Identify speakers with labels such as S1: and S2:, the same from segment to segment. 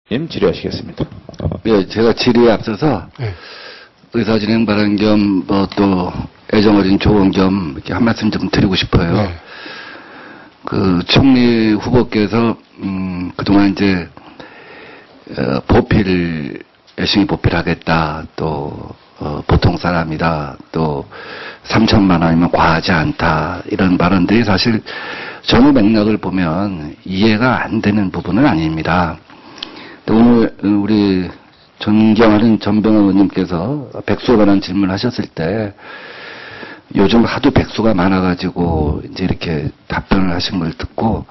S1: 질의하시겠습니다.
S2: 네, 제가 질의에 앞서서
S3: 네.
S2: 의사진행 발언 겸 또 애정어린 조언 겸 이렇게 한 말씀 좀 드리고 싶어요.
S3: 네.
S2: 그 총리 후보께서 그동안 이제 열심히 보필하겠다, 또 보통 사람이다, 또 3천만 원이면 과하지 않다, 이런 발언들이 사실 전후 맥락을 보면 이해가 안 되는 부분은 아닙니다. 오늘 우리 존경하는 전병헌 의원님께서 백수에 관한 질문을 하셨을 때 요즘 하도 백수가 많아가지고 이제 이렇게 답변을 하신 걸 듣고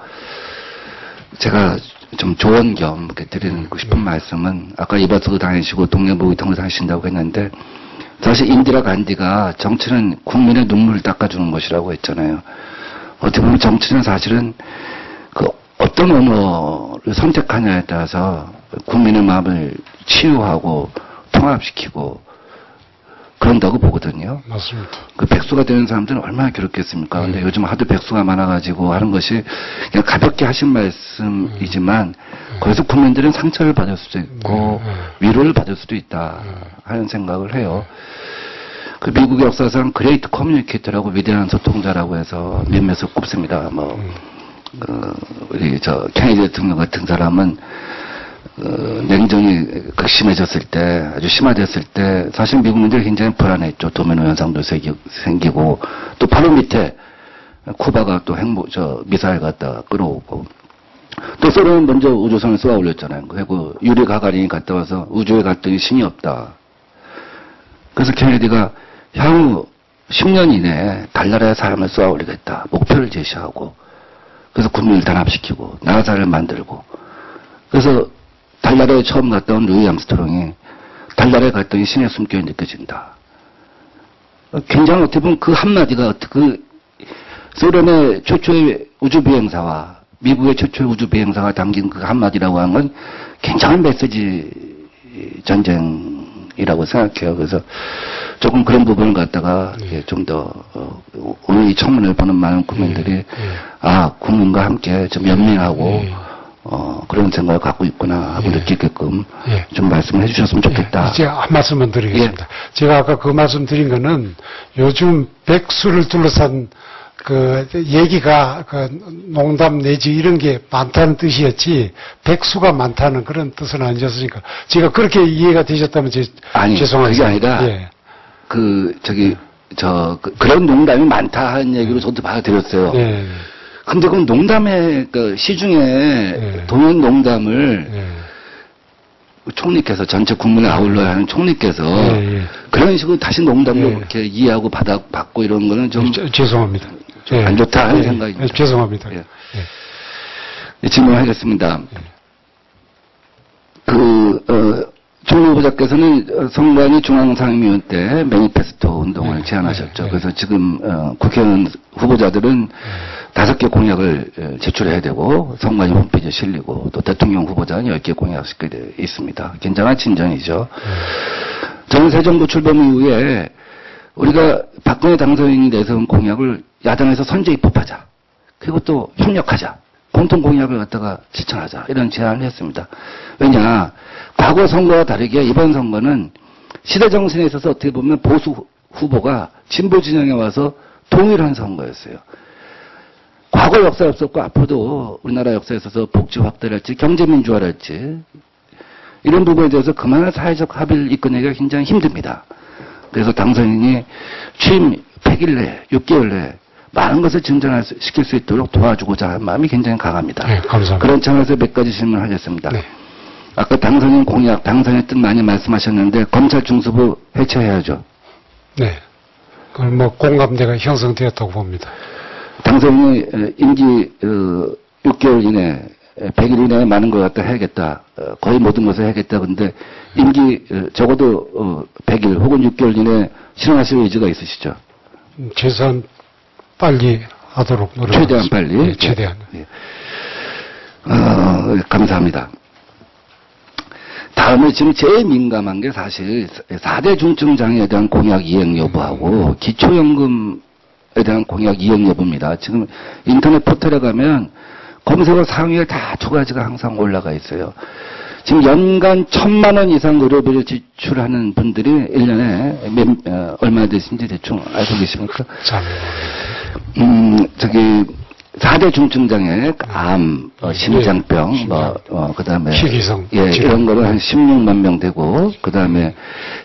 S2: 제가 좀 조언 겸 이렇게 드리고 싶은 말씀은, 아까 이바스도 다니시고 동네모의통을 다니신다고 했는데, 사실 인디라 간디가 정치는 국민의 눈물을 닦아주는 것이라고 했잖아요. 어떻게 보면 정치는 사실은 그 어떤 언어를 선택하냐에 따라서 국민의 마음을 치유하고 통합시키고 그런다고 보거든요.
S3: 맞습니다.
S2: 그 백수가 되는 사람들은 얼마나 괴롭겠습니까? 근데 요즘 하도 백수가 많아가지고 하는 것이 그냥 가볍게 하신 말씀이지만 거기서 국민들은 상처를 받을 수도 있고 위로를 받을 수도 있다 하는 생각을 해요. 그 미국 역사상 그레이트 커뮤니케이터라고 위대한 소통자라고 해서 몇몇을 꼽습니다. 우리 케네디 대통령 같은 사람은 냉전이 극심해졌을 때, 아주 심화됐을 때 사실 미국 민들이 굉장히 불안했죠. 도미노 현상도 생기고, 또 바로 밑에 쿠바가 또 미사일 갖다 끌어오고, 또 소련은 먼저 우주선을 쏘아 올렸잖아요. 그리고 유리 가가린이 갔다 와서 우주에 갔더니 신이 없다. 그래서 케네디가 향후 10년 이내에 달나라에 사람을 쏘아 올리겠다, 목표를 제시하고, 그래서 국민을 단합시키고 나사를 만들고, 그래서 달나라에 처음 갔다 온 루이 암스트롱이 달나라에 갔더니 신의 숨결이 느껴진다. 굉장히 어떻게 보면 그 한마디가 그 소련의 최초의 우주비행사와 미국의 최초의 우주비행사가 담긴 그 한마디라고 하는 건 굉장한 메시지 전쟁이라고 생각해요. 그래서 조금 그런 부분을 갖다가 좀 더 오늘 이 청문회를 보는 많은 국민들이 국민과 함께 좀 연민하고 그런 생각을 갖고 있구나 하고 느끼게끔 좀 말씀을 해주셨으면 좋겠다.
S3: 제가 한 말씀만 드리겠습니다. 제가 아까 그 말씀 드린 거는 요즘 백수를 둘러싼 그 얘기가 그 농담 내지 이런 게 많다는 뜻이었지 백수가 많다는 그런 뜻은 아니었으니까 제가 그렇게 이해가 되셨다면 죄송합니다.
S2: 그게 아니라 그런 농담이 많다 하는 얘기로 저도 받아들였어요. 근데 그 농담의 시중에 동원 농담을 총리께서 전체 국민을 아울러야 하는 총리께서 그런 식으로 다시 농담으로 그렇게 이해하고 받고 이런 거는 좀
S3: 죄송합니다.
S2: 안 좋다 하는 생각입니다.
S3: 죄송합니다.
S2: 질문하겠습니다. 총리 후보자께서는 선관위 중앙상임위원 때 매니페스토 운동을 제안하셨죠. 그래서 지금 국회의원 후보자들은 5개 공약을 제출해야 되고 선관위 홈페이지에 실리고 또 대통령 후보자는 10개 공약씩 있습니다. 굉장한 진전이죠. 저는 새 정부 출범 이후에 우리가 박근혜 당선인이 내세운 공약을 야당에서 선제 입법하자. 그리고 또 협력하자. 공통 공약을 갖다가 실천하자. 이런 제안을 했습니다. 왜냐, 과거 선거와 다르게 이번 선거는 시대 정신에 있어서 어떻게 보면 보수 후보가 진보 진영에 와서 동일한 선거였어요. 과거 역사에 없었고 앞으로도 우리나라 역사에 있어서 복지 확대랄지 경제민주화랄지 이런 부분에 대해서 그만한 사회적 합의를 이끌어내기가 굉장히 힘듭니다. 그래서 당선인이 취임 100일 내에 6개월 내에 많은 것을 진전시킬 수 있도록 도와주고자 하는 마음이 굉장히 강합니다.
S3: 감사합니다.
S2: 그런 차원에서 몇 가지 질문을 하겠습니다. 아까 당선인 공약, 당선인 뜻 많이 말씀하셨는데 검찰 중수부 해체해야죠.
S3: 네. 그건 공감대가 형성되었다고 봅니다.
S2: 당선인이 임기 6개월 이내, 100일 이내에 많은 걸 갖다 해야겠다. 거의 모든 것을 해야겠다. 근데 임기 적어도 100일 혹은 6개월 이내에 실행하실 의지가 있으시죠?
S3: 최소한 빨리 하도록 노력하겠습니다.
S2: 최대한 빨리?
S3: 최대한.
S2: 감사합니다. 다음에 지금 제일 민감한 게 사실 4대 중증장애에 대한 공약 이행 여부하고 기초연금에 대한 공약 이행 여부입니다. 지금 인터넷 포털에 가면 검색어 상위에 다 2가지가 항상 올라가 있어요. 지금 연간 1,000만 원 이상 의료비를 지출하는 분들이 1년에 얼마나 되신지 대충 알고 계십니까?
S3: 잘 모르겠네요.
S2: 저기 4대 중증장애, 암, 심장병, 그다음에
S3: 희귀성
S2: 예, 이런 거는 한 16만 명 되고, 그다음에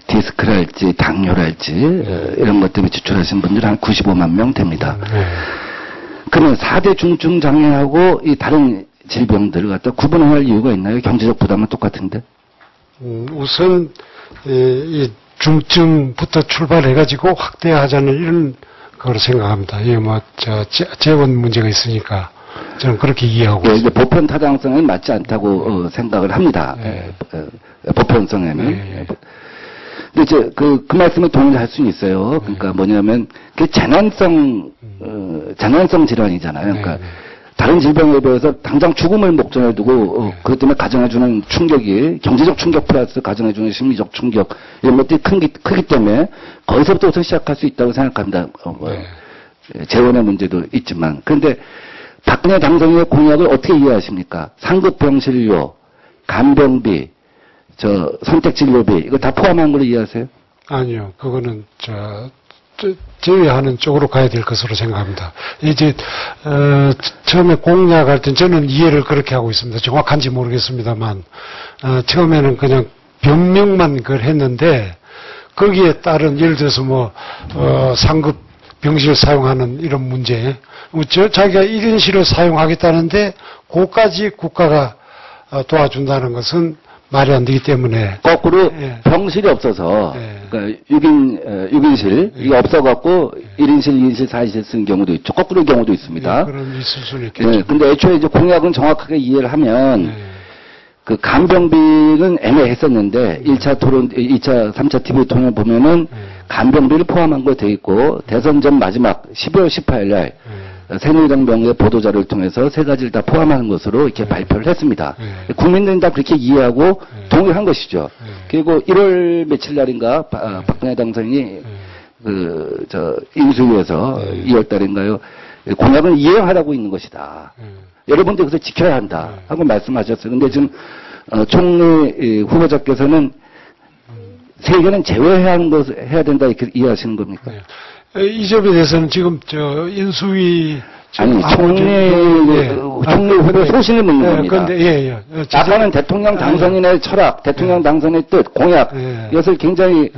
S2: 디스크랄지, 당뇨랄지 이런 것 때문에 지출하신 분들은 한 95만 명 됩니다. 그러면 4대 중증장애하고 이 다른 질병들을 갖다 구분할 이유가 있나요? 경제적 부담은 똑같은데?
S3: 우선 이 중증부터 출발해가지고 확대하자는 이런 그걸 생각합니다. 이게 재원 문제가 있으니까 저는 그렇게 이해하고
S2: 있습니다. 보편 타당성에는 맞지 않다고 생각을 합니다. 보편성에는. 근데 이제 그 말씀에 동의할 수는 있어요. 그러니까 뭐냐면 그게 재난성 질환이잖아요. 그러니까 다른 질병에 비해서 당장 죽음을 목전에 두고 그것 때문에 가정해주는 충격이 경제적 충격 플러스 가정해주는 심리적 충격 이런 것들이 크기 때문에 거기서부터 우선 시작할 수 있다고 생각합니다. 재원의 문제도 있지만 그런데 박근혜 당선인의 공약을 어떻게 이해하십니까? 상급병실료, 간병비, 선택진료비 이거 다 포함한 걸로 이해하세요?
S3: 아니요, 그거는 제외하는 쪽으로 가야 될 것으로 생각합니다. 이제 처음에 공약할 때 저는 이해를 그렇게 하고 있습니다. 정확한지 모르겠습니다만 처음에는 그냥 병명만 그걸 했는데 거기에 따른 예를 들어서 상급 병실 사용하는 이런 문제, 자기가 1인실을 사용하겠다는데 그까지 국가가 도와준다는 것은 말이 안 되기 때문에.
S2: 거꾸로 병실이 없어서, 그러니까 6인실, 이게 없어갖고 1인실, 2인실, 4인실 쓰는 경우도 있죠. 거꾸로의 경우도 있습니다.
S3: 그런 있을 수는 있겠죠.
S2: 근데 애초에 이제 공약은 정확하게 이해를 하면, 그 간병비는 애매했었는데, 1차 토론, 2차, 3차 TV 토론을 보면은, 간병비를 포함한 거 돼 있고, 대선 전 마지막 12월 18일 날, 새누리당명의 보도자를 통해서 세 가지를 다 포함하는 것으로 이렇게 발표를 했습니다. 국민들은 다 그렇게 이해하고 동의한 것이죠. 그리고 1월 며칠 날인가 박근혜 당선인이 인수위에서 2월 달인가요? 공약을 이행하라고 있는 것이다. 여러분들 그래서 지켜야 한다 하고 말씀하셨어요. 근데 지금 총리 후보자께서는 세계는 제외해야 하는 것을 해야 된다 이렇게 이해하시는 겁니까?
S3: 이 점에 대해서는 지금 인수위
S2: 총리 후보 소신을 묻는 겁니다.
S3: 그런데
S2: 아까는 대통령 당선인의 철학, 대통령 당선의 뜻, 공약 이것을 굉장히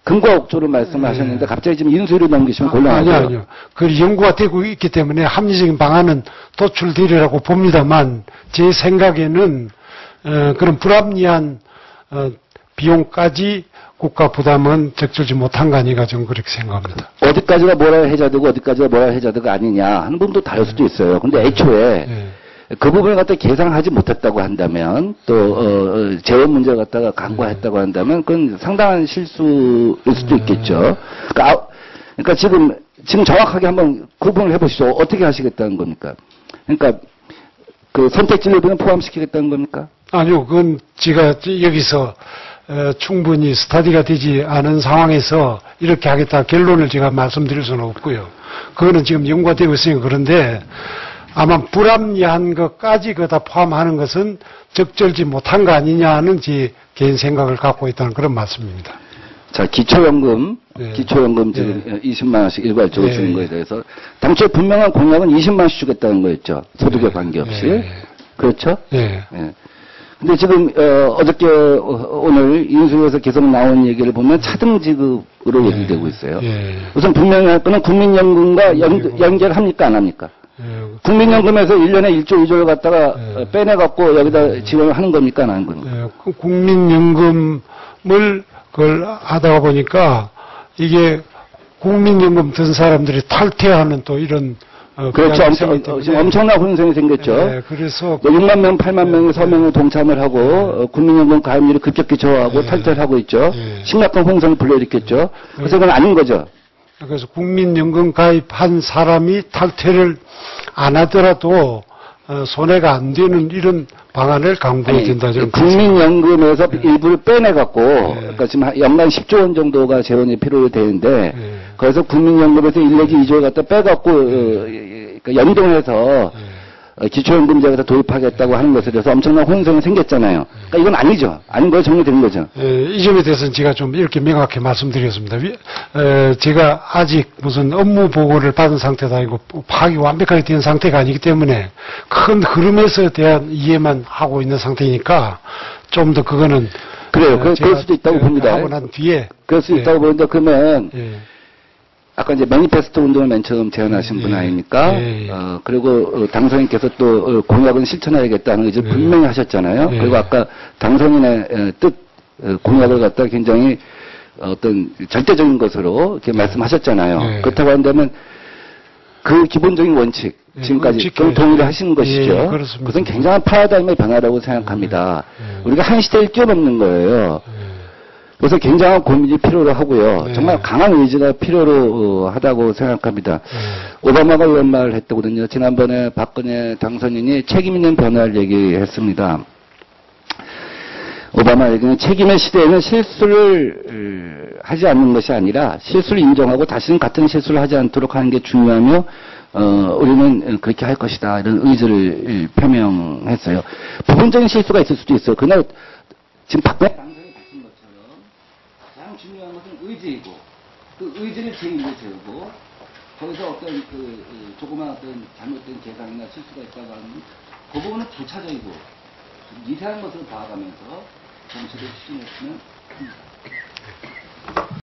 S2: 근거 억조로 말씀하셨는데 갑자기 지금 인수위로 넘기시면 곤란하죠.
S3: 아니요. 그 연구가 되고 있기 때문에 합리적인 방안은 도출되리라고 봅니다만 제 생각에는 그런 불합리한 비용까지 국가 부담은 적절치 못한 거 아닌가 저는 그렇게 생각합니다.
S2: 어디까지가 뭐라 해야 되고 어디까지가 뭐라 해야 되가 아니냐 하는 부분도 다를 수도 있어요. 근데 애초에 그 부분을 갖다 계산하지 못했다고 한다면 또 재원 문제를 갖다가 간과했다고 한다면 그건 상당한 실수일 수도 있겠죠. 그러니까 지금 정확하게 한번 구분을 해보시죠. 어떻게 하시겠다는 겁니까? 그러니까 그 선택진료비는 포함시키겠다는 겁니까?
S3: 아니요, 그건 제가 여기서 충분히 스터디가 되지 않은 상황에서 이렇게 하겠다 결론을 제가 말씀드릴 수는 없고요. 그거는 지금 연구가 되고 있으니까 그런데 아마 불합리한 것까지 다 포함하는 것은 적절치 못한 거 아니냐는 제 개인 생각을 갖고 있다는 그런 말씀입니다.
S2: 자, 기초연금 지금 20만 원씩 일괄적으로 주는 거에 대해서 당초에 분명한 공약은 20만 원씩 주겠다는 거였죠. 소득에 관계없이. 그렇죠? 근데 지금 어저께 오늘 인수위에서 계속 나온 얘기를 보면 차등 지급으로 얘기되고 있어요. 우선 분명히 할 거는 국민연금과 연결합니까 안 합니까? 국민연금에서 1년에 1조 2조를 갖다가 빼내갖고 여기다 지원을 하는 겁니까 안 하는 겁니까?
S3: 국민연금을 그걸 하다가 보니까 이게 국민연금 든 사람들이 탈퇴하는 또 이런
S2: 그렇죠. 엄청난 혼선이 생겼죠.
S3: 그래서
S2: 6만 명, 8만 명이 서명을 동참을 하고 국민연금 가입률이 급격히 저하고 탈퇴를 하고 있죠. 심각한 혼선을 불러일으켰죠. 그래서 그건 아닌 거죠.
S3: 그래서 국민연금 가입한 사람이 탈퇴를 안 하더라도 손해가 안 되는 이런 방안을 강구해야 된다.
S2: 국민연금에서 일부를 빼내갖고 그러니까 지금 연간 10조 원 정도가 재원이 필요되는데 그래서 국민연금에서 1 내지 2조를 갖다 빼갖고 그러니까 연동해서 기초연금제에서 도입하겠다고 하는 것에 대해서 엄청난 혼선이 생겼잖아요. 그러니까 이건 아니죠. 아닌 거 정리된 거죠.
S3: 이 점에 대해서는 제가 좀 이렇게 명확히 말씀드렸습니다. 제가 아직 무슨 업무 보고를 받은 상태도 아니고 파악이 완벽하게 된 상태가 아니기 때문에 큰 흐름에서 대한 이해만 하고 있는 상태니까 좀 더 그거는
S2: 그래요. 그럴 수도 있다고 봅니다.
S3: 하고 난 뒤에
S2: 그럴 수 있다고 보는데 그러면
S3: 예.
S2: 아까 이제 매니페스토 운동을 맨 처음 제안하신 분 아닙니까? 그리고 당선인께서 또 공약은 실천해야겠다는 의지를 분명히 하셨잖아요. 그리고 아까 당선인의 뜻 공약을 갖다 굉장히 어떤 절대적인 것으로 이렇게 말씀하셨잖아요. 그렇다고 한다면 그 기본적인 원칙 지금까지 동의를 하신 것이죠. 그것은 굉장한 파라다임의 변화라고 생각합니다. 우리가 한 시대를 뛰어넘는 거예요. 그래서 굉장한 고민이 필요로 하고요. 정말 강한 의지가 필요로 하다고 생각합니다. 오바마가 이런 말을 했더군요. 지난번에 박근혜 당선인이 책임 있는 변화를 얘기했습니다. 오바마 얘기는 책임의 시대에는 실수를 하지 않는 것이 아니라 실수를 인정하고 다시는 같은 실수를 하지 않도록 하는 게 중요하며 우리는 그렇게 할 것이다. 이런 의지를 표명했어요. 부분적인 실수가 있을 수도 있어요. 그러나 지금 박근혜 당선인이 밝힌 것처럼 가장 중요한 것은 의지이고 그 의지를 책임을 세우고 거기서 어떤 조그마한 어떤 잘못된 계산이나 실수가 있다고 하는 그 부분은 부차적이고 미세한 것을 봐가면서 정책을 추진했으면 합니다.